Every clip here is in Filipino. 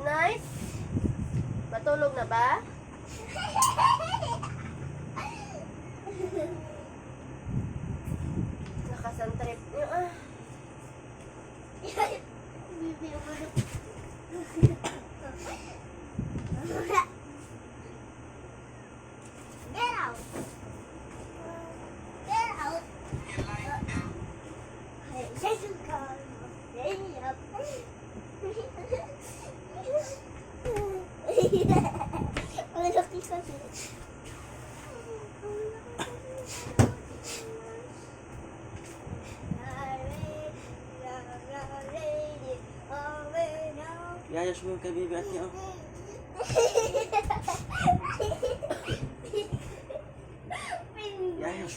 Good night. Matulog na ba? Nakasantrip niyo ah. Get out. Get out. Jason come. Ready up. Ang laki kasi. Iayos mo yung kay Bibi at niya. Oh. Iayos.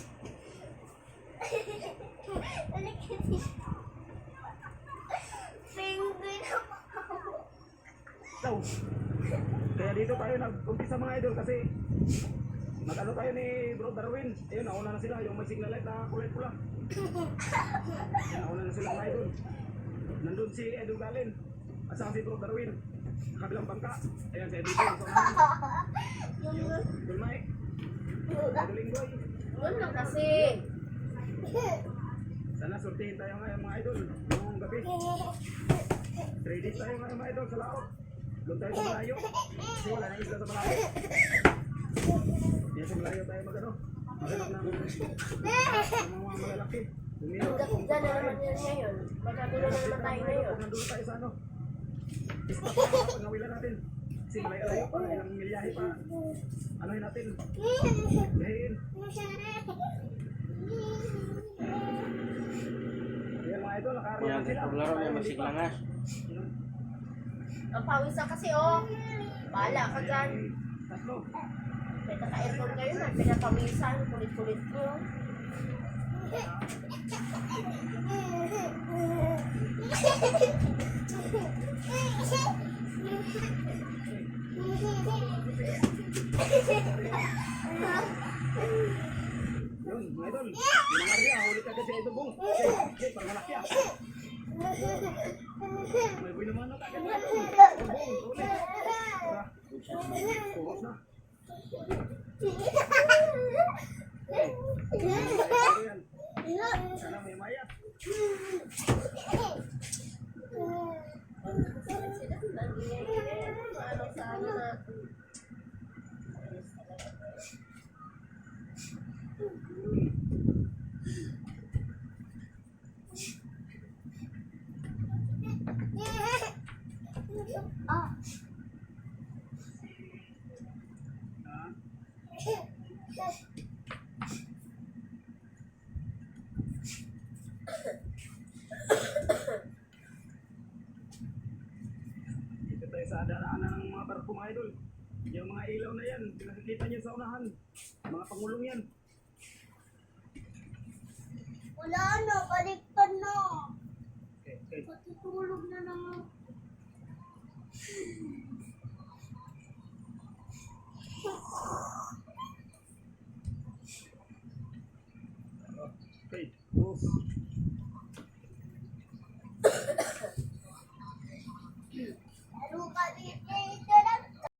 So, kaya dito tayo nag-umpisa mga idol kasi nag-ano tayo ni Bro Darwin. Ayun, nauna na sila. Yung may signal light na kulay pula. Nauna na sila mga idol. Nandun si Edu Galen at saka si Bro Darwin. Kabilang bangka. Ayan si Edu Galen. Yung Mike. Edu Linggoy. Ano kasi? Sana sortihin tayo ngayon mga idol. Yung gabi. 3 days tayo ngayon mga idol sa laot. Doon tayo sa malayo. Kasi wala na isla sa malayo. Yan sa malayo tayo magano. Maganap ng mga malalaki. Hanggang dyan na naman yan ngayon. Magkatuloy na naman tayo ngayon. Nandun tayo sa ano. Stop na pag nawilan natin. Kasi malayo pa. Ilang milyahe pa. Anohin natin. Gahin. Yan mga idol. Nakaroon Yan, na sila. paglaro may masiglangas. Ang pawis na kasi oh. Bahala ka dyan. Tatlo. May naka-aircon kayo na. Pinapawisan. Kulit-kulit nyo. Yun, mga idol. Yung Maria, ulit agad si Edo Bong. Okay, parang anak niya. May buhay naman na kagad. Edo Bong, ulit. Kuros na. Sana may mayat. Ano sa ano natin. Ah. Dito tayo sa daraanan ng mga barko mga idol. Yung mga ilaw na yan, pinakikita niyo sa unahan. Mga pangulong yan. Wala na, baliktad na. Okay, okay. Patutulog na naman